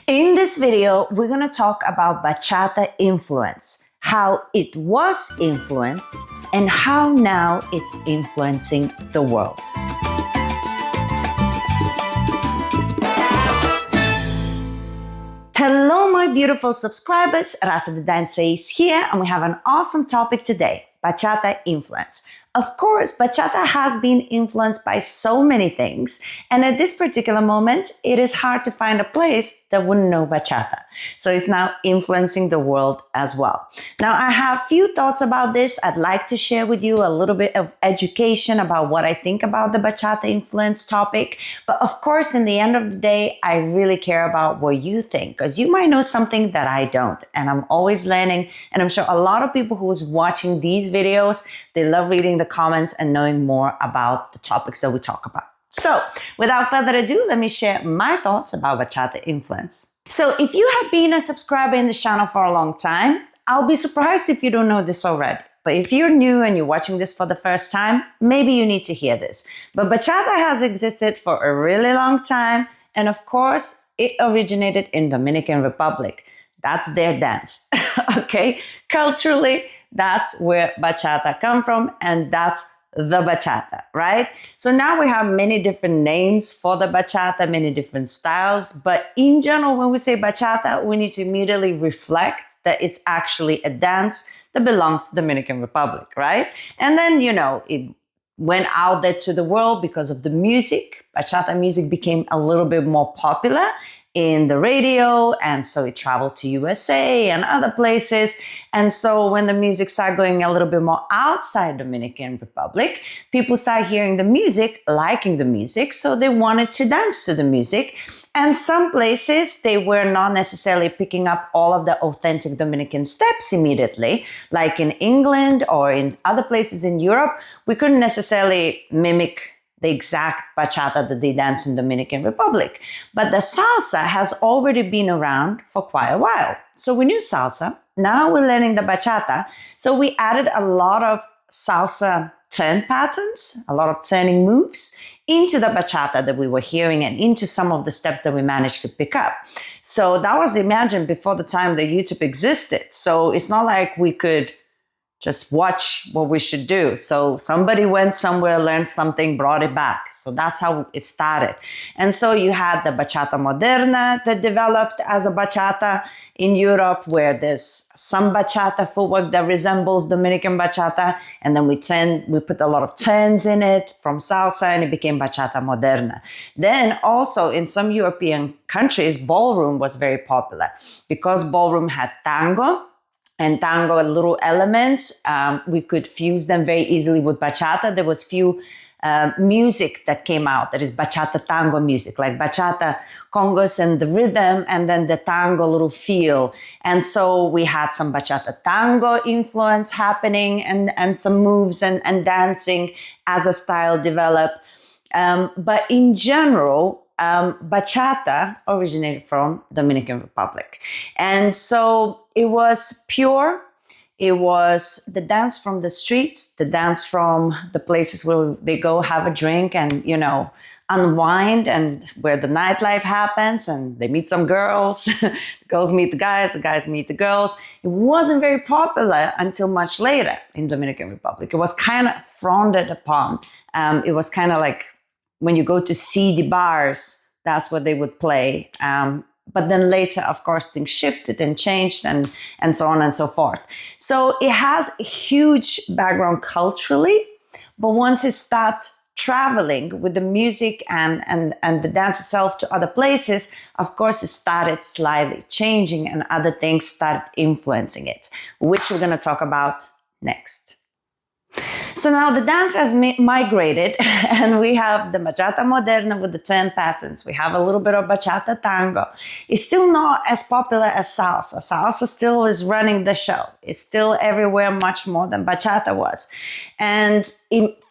In this video, we're going to talk about bachata influence, how it was influenced, and how now it's influencing the world. Hello, my beautiful subscribers. Rasa the dancer is here, and we have an awesome topic today, bachata influence. Of course, bachata has been influenced by so many things, and at this particular moment, it is hard to find a place that wouldn't know bachata. So it's now influencing the world as well. Now, I have few thoughts about this. I'd like to share with you a little bit of education about what I think about the bachata influence topic. But of course, in the end of the day, I really care about what you think, because you might know something that I don't, and I'm always learning. And I'm sure a lot of people who is watching these videos, they love reading the comments and knowing more about the topics that we talk about. So without further ado, let me share my thoughts about bachata influence. So if you have been a subscriber in this channel for a long time, I'll be surprised if you don't know this already. But if you're new and you're watching this for the first time, maybe you need to hear this. But bachata has existed for a really long time. And of course, it originated in Dominican Republic. That's their dance, okay? Culturally, that's where bachata come from, and that's the bachata, right? So now we have many different names for the bachata, many different styles, but in general, when we say bachata, we need to immediately reflect that it's actually a dance that belongs to the Dominican Republic, right? And then, it went out there to the world because of the music. Bachata music became a little bit more popular in the radio, and so it traveled to USA and other places. And so when the music started going a little bit more outside Dominican Republic, people started hearing the music, liking the music, so they wanted to dance to the music. And some places, they were not necessarily picking up all of the authentic Dominican steps immediately. Like in England or in other places in Europe, we couldn't necessarily mimic the exact bachata that they dance in Dominican Republic. But the salsa has already been around for quite a while. So we knew salsa. Now we're learning the bachata. So we added a lot of salsa turn patterns, a lot of turning moves into the bachata that we were hearing and into some of the steps that we managed to pick up. So that was, imagine, before the time that YouTube existed. So it's not like we could just watch what we should do. So somebody went somewhere, learned something, brought it back. So that's how it started. And so you had the bachata moderna that developed as a bachata in Europe, where there's some bachata footwork that resembles Dominican bachata. And then we put a lot of turns in it from salsa, and it became bachata moderna. Then also in some European countries, ballroom was very popular because ballroom had tango, and tango little elements. We could fuse them very easily with bachata. There was few music that came out that is bachata tango music, like bachata congos and the rhythm, and then the tango little feel. And so we had some bachata tango influence happening, and some moves and dancing as a style developed. But in general, bachata originated from Dominican Republic. And so it was pure. It was the dance from the streets, the dance from the places where they go have a drink and, unwind, and where the nightlife happens, and they meet some girls. The girls meet the guys meet the girls. It wasn't very popular until much later in Dominican Republic. It was kind of frowned upon. It was kind of like when you go to seedy bars, that's what they would play. But then later, of course, things shifted and changed and so on and so forth. So it has a huge background culturally, but once it starts traveling with the music and the dance itself to other places, of course, it started slightly changing and other things started influencing it, which we're going to talk about next. So now the dance has migrated, and we have the bachata moderna with the turn patterns. We have a little bit of bachata tango. It's still not as popular as salsa. Salsa still is running the show. It's still everywhere much more than bachata was. And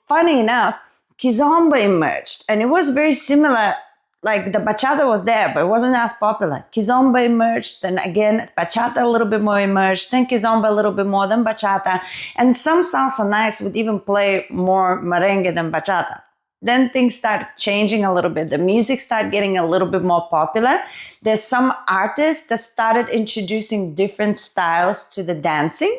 funny enough, kizomba emerged, and it was very similar. Like the bachata was there, but it wasn't as popular. Kizomba emerged, then again, bachata a little bit more emerged, then kizomba a little bit more than bachata. And some salsa nights would even play more merengue than bachata. Then things start changing a little bit. The music started getting a little bit more popular. There's some artists that started introducing different styles to the dancing.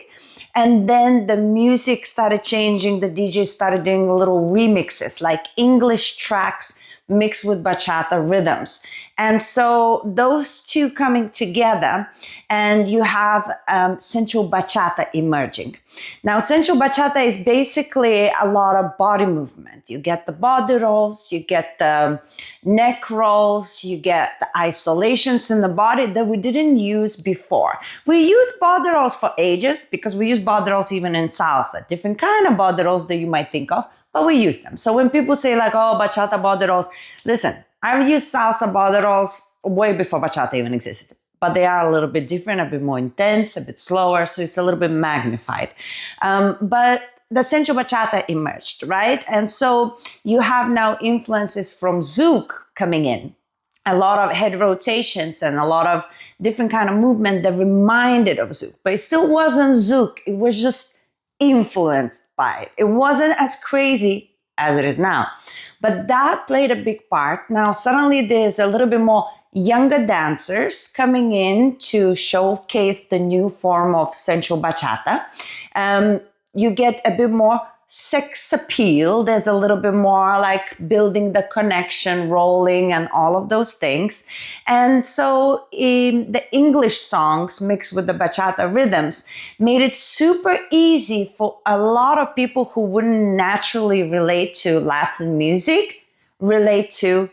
And then the music started changing. The DJ started doing little remixes, like English tracks mixed with bachata rhythms. And so those two coming together, and you have sensual bachata emerging. Now, sensual bachata is basically a lot of body movement. You get the body rolls, you get the neck rolls, you get the isolations in the body that we didn't use before. We used body rolls for ages because we use body rolls even in salsa, different kind of body rolls that you might think of, but we use them. So when people say like, oh, bachata body rolls, listen, I've used salsa body rolls way before bachata even existed, but they are a little bit different, a bit more intense, a bit slower, so it's a little bit magnified. But the sensual bachata emerged, right? And so you have now influences from zouk coming in, a lot of head rotations and a lot of different kind of movement that reminded of zouk, but it still wasn't zouk. It was just influenced by it. It wasn't as crazy as it is now. But that played a big part. Now, suddenly there's a little bit more younger dancers coming in to showcase the new form of sensual bachata. You get a bit more sex appeal. There's a little bit more like building the connection, rolling, and all of those things. And so the English songs mixed with the bachata rhythms made it super easy for a lot of people who wouldn't naturally relate to Latin music, relate to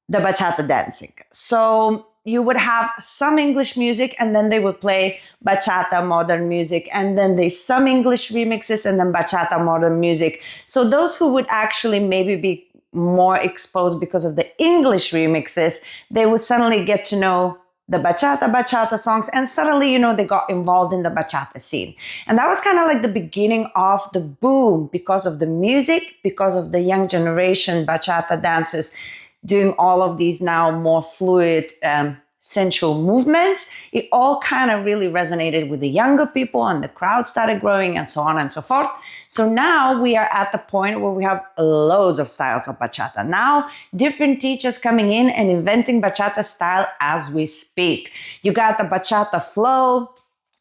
the bachata dancing. So you would have some English music and then they would play bachata modern music, and then there's some English remixes and then bachata modern music. So those who would actually maybe be more exposed because of the English remixes, they would suddenly get to know the bachata songs, and suddenly, you know, they got involved in the bachata scene. And that was kind of like the beginning of the boom because of the music, because of the young generation bachata dancers doing all of these now more fluid, sensual movements. It all kind of really resonated with the younger people, and the crowd started growing, and so on and so forth. So now we are at the point where we have loads of styles of bachata. Now, different teachers coming in and inventing bachata style as we speak. You got the bachata flow,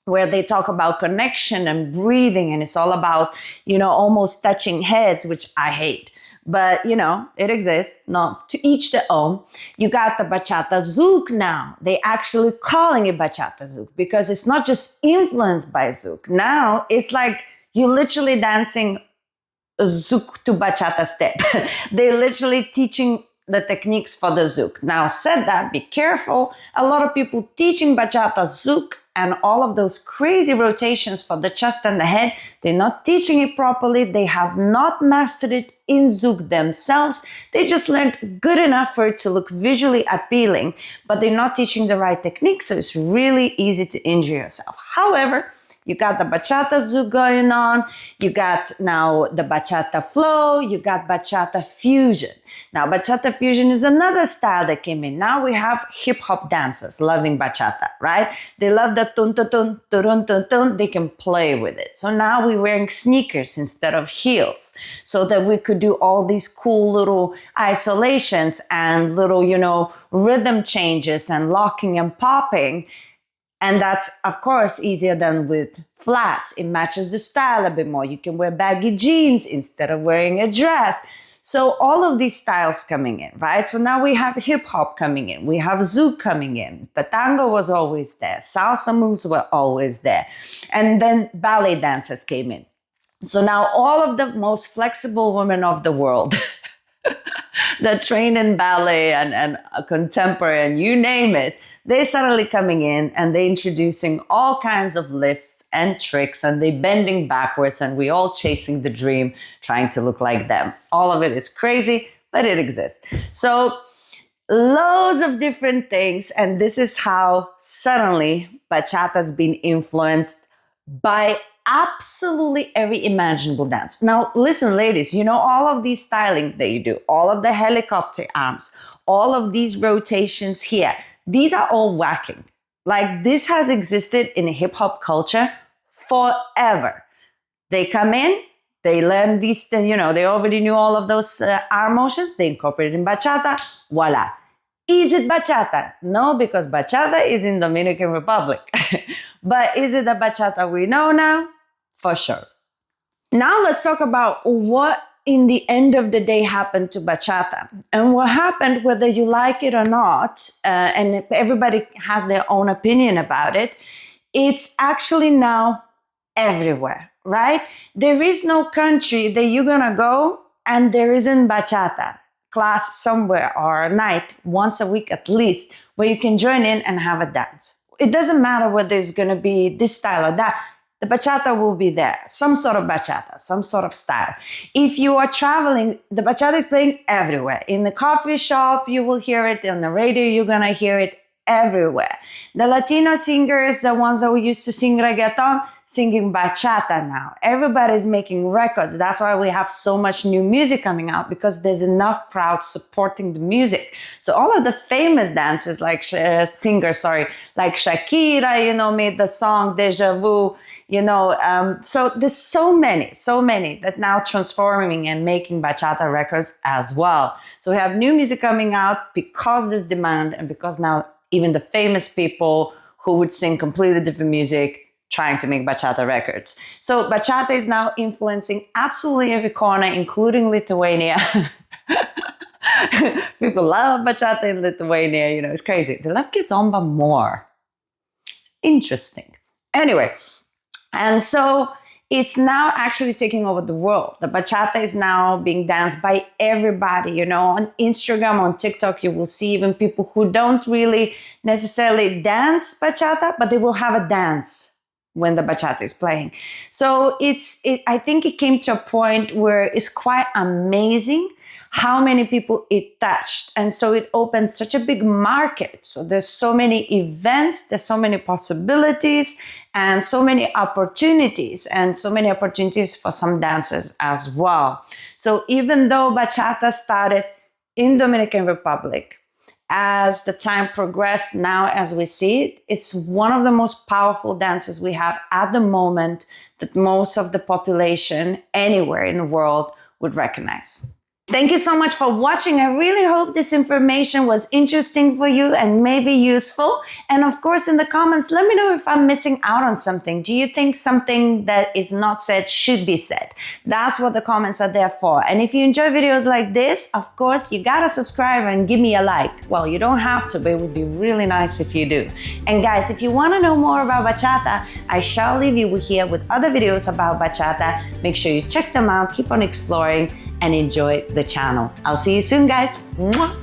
where they talk about connection and breathing, and it's all about, you know, almost touching heads, which I hate. But, you know, it exists. No, to each their own. You got the bachata zouk now. They actually calling it bachata zouk because it's not just influenced by zouk. Now it's like you literally dancing zouk to bachata step. They're literally teaching the techniques for the zouk. Now, said that, be careful. A lot of people teaching bachata zouk and all of those crazy rotations for the chest and the head, they're not teaching it properly. They have not mastered it in zouk themselves. They just learned good enough for it to look visually appealing, but they're not teaching the right technique, so it's really easy to injure yourself. However, you got the bachata zouk going on. You got now the bachata flow. You got bachata fusion. Now, bachata fusion is another style that came in. Now we have hip hop dancers loving bachata, right? They love the tun tun tun tun tun tun. They can play with it. So now we're wearing sneakers instead of heels, so that we could do all these cool little isolations and little, you know, rhythm changes and locking and popping. And that's, of course, easier than with flats. It matches the style a bit more. You can wear baggy jeans instead of wearing a dress. So all of these styles coming in, right? So now we have hip hop coming in. We have zouk coming in. The tango was always there. Salsa moves were always there. And then ballet dancers came in. So now all of the most flexible women of the world that train in ballet and contemporary and you name it, they're suddenly coming in and they're introducing all kinds of lifts and tricks, and they're bending backwards, and we all chasing the dream, trying to look like them. All of it is crazy, but it exists. So loads of different things, and this is how suddenly bachata's been influenced by absolutely every imaginable dance. Now, listen, ladies, you know, all of these stylings that you do, all of the helicopter arms, all of these rotations here, these are all whacking. Like, this has existed in hip hop culture forever. They come in, They learned these, they already knew all of those arm motions. They incorporated in bachata. Voila. Is it bachata? No, because bachata is in Dominican Republic. But is it the bachata we know now? For sure. Now let's talk about what in the end of the day happened to bachata. And what happened, whether you like it or not, and everybody has their own opinion about it, it's actually now everywhere, right? There is no country that you're gonna go and there isn't bachata class somewhere or a night once a week at least where you can join in and have a dance. It doesn't matter whether it's gonna be this style or that. The bachata will be there, some sort of bachata, some sort of style. If you are traveling, the bachata is playing everywhere. In the coffee shop, you will hear it. On the radio, you're gonna hear it everywhere. The Latino singers, the ones that we used to sing reggaeton, singing bachata now. Everybody's making records. That's why we have so much new music coming out, because there's enough crowd supporting the music. So all of the famous dances, like singers, like Shakira, made the song Deja Vu, so there's so many that now transforming and making bachata records as well. So we have new music coming out because there's demand, and because now even the famous people who would sing completely different music trying to make bachata records. So bachata is now influencing absolutely every corner, including Lithuania. People love bachata in Lithuania, it's crazy. They love kizomba more. Interesting. Anyway, and so it's now actually taking over the world. The bachata is now being danced by everybody, on Instagram, on TikTok, you will see even people who don't really necessarily dance bachata, but they will have a dance when the bachata is playing. So I think it came to a point where it's quite amazing how many people it touched. And so it opened such a big market. So there's so many events, there's so many possibilities, and so many opportunities, for some dancers as well. So even though bachata started in Dominican Republic, as the time progressed, now as we see it, it's one of the most powerful dances we have at the moment that most of the population anywhere in the world would recognize. Thank you so much for watching. I really hope this information was interesting for you and maybe useful. And of course, in the comments, let me know if I'm missing out on something. Do you think something that is not said should be said? That's what the comments are there for. And if you enjoy videos like this, of course, you gotta subscribe and give me a like. Well, you don't have to, but it would be really nice if you do. And guys, if you wanna know more about bachata, I shall leave you here with other videos about bachata. Make sure you check them out, keep on exploring, and enjoy the channel. I'll see you soon, guys. Mwah!